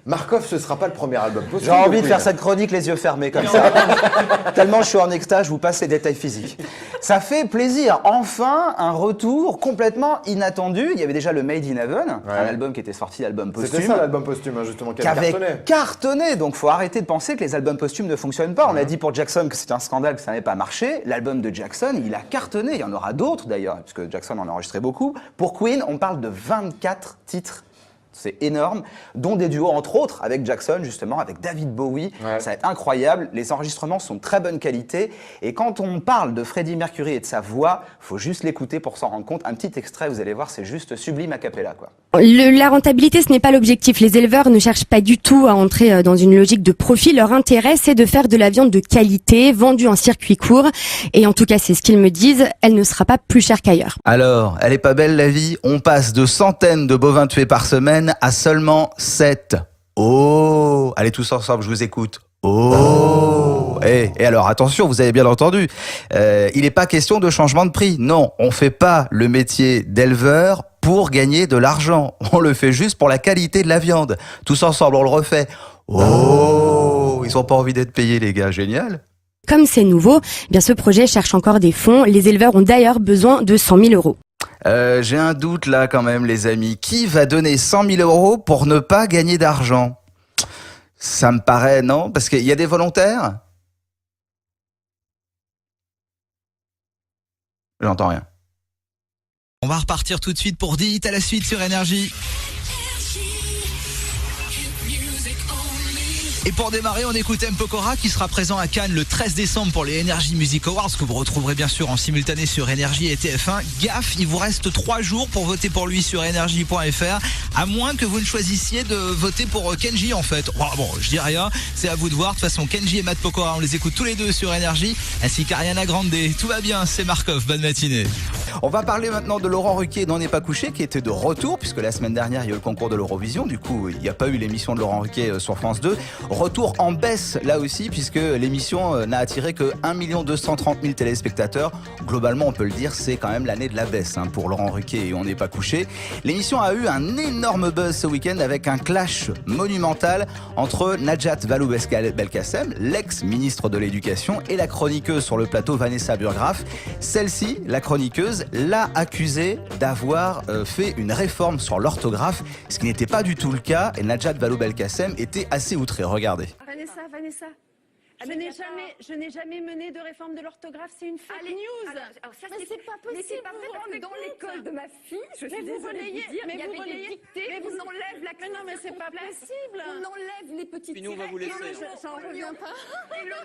Markov, ce sera pas le premier album posthume. J'ai envie de faire cette chronique les yeux fermés comme ça. Tellement je suis en extase, je vous passe les détails physiques. Ça fait plaisir. Enfin, un retour complètement inattendu. Il y avait déjà le Made in Heaven, un album qui était sorti d'album posthume. C'était ça l'album posthume, justement, qui avait cartonné. Donc, faut arrêter de penser que les albums posthumes ne fonctionnent pas. On a dit pour Jackson que c'était un scandale, que ça n'avait pas marché. L'album de Jackson, il a cartonné. Il y en aura d'autres d'ailleurs, puisque Jackson en a enregistré beaucoup. Pour Queen, on parle de 24 titres. C'est énorme, dont des duos, entre autres, avec Jackson, justement, avec David Bowie. Ça va être incroyable. Les enregistrements sont de très bonne qualité. Et quand on parle de Freddie Mercury et de sa voix, il faut juste l'écouter pour s'en rendre compte. Un petit extrait, vous allez voir, c'est juste sublime a cappella, quoi. La rentabilité, ce n'est pas l'objectif. Les éleveurs ne cherchent pas du tout à entrer dans une logique de profit. Leur intérêt, c'est de faire de la viande de qualité, vendue en circuit court. Et en tout cas, c'est ce qu'ils me disent, elle ne sera pas plus chère qu'ailleurs. Alors, elle est pas belle la vie? On passe de centaines de bovins tués par semaine à seulement 7. Oh! Allez tous ensemble, je vous écoute. Oh! Et alors, attention, vous avez bien entendu, il n'est pas question de changement de prix. Non, on fait pas le métier d'éleveur pour gagner de l'argent. On le fait juste pour la qualité de la viande. Tous ensemble, on le refait. Oh! Ils ont pas envie d'être payés, les gars. Génial! Comme c'est nouveau, eh bien ce projet cherche encore des fonds. Les éleveurs ont d'ailleurs besoin de 100 000 euros. J'ai un doute là quand même, les amis. Qui va donner 100 000 euros pour ne pas gagner d'argent? Ça me paraît, non? Parce qu'il y a des volontaires? J'entends rien. On va repartir tout de suite pour 10 hits à la suite sur Énergie. Et pour démarrer, on écoute M. Pokora qui sera présent à Cannes le 13 décembre pour les Energy Music Awards que vous retrouverez bien sûr en simultané sur Énergie et TF1. Gaffe, il vous reste 3 jours pour voter pour lui sur energy.fr, à moins que vous ne choisissiez de voter pour Kenji en fait. Bon, je dis rien, c'est à vous de voir. De toute façon, Kenji et Matt Pokora, on les écoute tous les deux sur Énergie, ainsi qu'Ariana Grande. Tout va bien, c'est Markov, bonne matinée. On va parler maintenant de Laurent Ruquier n'en est pas couché, qui était de retour, puisque la semaine dernière, il y a eu le concours de l'Eurovision. Du coup, il n'y a pas eu l'émission de Laurent Ruquier sur France 2. Retour en baisse, là aussi, puisque l'émission n'a attiré que 1 230 000 téléspectateurs. Globalement, on peut le dire, c'est quand même l'année de la baisse pour Laurent Ruquier et On n'est pas couché. L'émission a eu un énorme buzz ce week-end avec un clash monumental entre Najat Vallaud-Belkacem, l'ex-ministre de l'Éducation, et la chroniqueuse sur le plateau Vanessa Burgraff. Celle-ci, la chroniqueuse, l'a accusée d'avoir fait une réforme sur l'orthographe, ce qui n'était pas du tout le cas, et Najat Vallaud-Belkacem était assez outrée. Regardez. Vanessa, je n'ai jamais mené de réforme de l'orthographe, c'est une fake news. Alors ça, mais c'est pas possible. Mais c'est pas vrai parce que dans l'école de ma fille, je suis désolée de vous dire, il y avait des dictées, mais on enlève la mais non, mais c'est pas possible. On enlève les petites Puis nous, on va vous laisser. J'en reviens pas.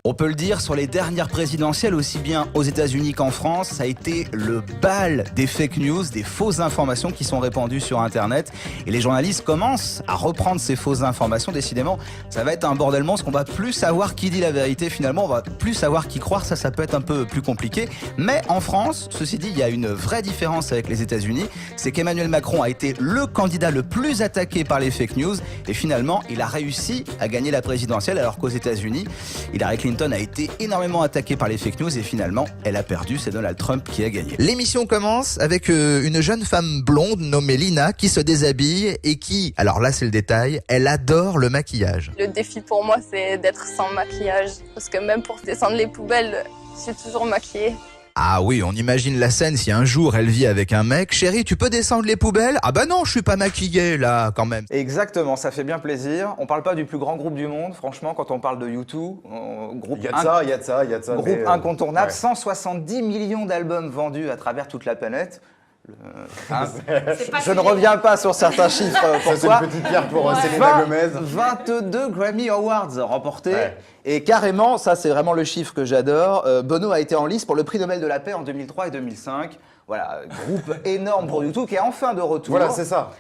On peut le dire, sur les dernières présidentielles, aussi bien aux États-Unis qu'en France, ça a été le bal des fake news, des fausses informations qui sont répandues sur Internet. Et les journalistes commencent à reprendre ces fausses informations. Décidément, ça va être un bordel monstre, qu'on va plus savoir qui dit la vérité. Finalement, on va plus savoir qui croire. Ça peut être un peu plus compliqué. Mais en France, ceci dit, il y a une vraie différence avec les États-Unis. C'est qu'Emmanuel Macron a été le candidat le plus attaqué par les fake news. Et finalement, il a réussi à gagner la présidentielle, alors qu'aux États-Unis, Hillary Clinton a été énormément attaquée par les fake news et finalement, elle a perdu. C'est Donald Trump qui a gagné. L'émission commence avec une jeune femme blonde nommée Lina qui se déshabille et qui, alors là c'est le détail, elle adore le maquillage. Le défi pour moi, c'est d'être sans maquillage. Parce que même pour descendre les poubelles, je suis toujours maquillée. Ah oui, on imagine la scène si un jour elle vit avec un mec. Chérie, tu peux descendre les poubelles? Ah bah non, je suis pas maquillée là, quand même. Exactement, ça fait bien plaisir. On parle pas du plus grand groupe du monde, franchement, quand on parle de U2, groupe il y a de ça. Groupe incontournable, 170 millions d'albums vendus à travers toute la planète. Je ne reviens pas sur certains chiffres. Ça, c'est une petite pierre pour Selena Gomez. 22 Grammy Awards remportés. Ouais. Et carrément, ça c'est vraiment le chiffre que j'adore, Bono a été en lice pour le prix Nobel de la paix en 2003 et 2005. Voilà, groupe énorme pour YouTube qui est enfin de retour. Voilà, c'est ça.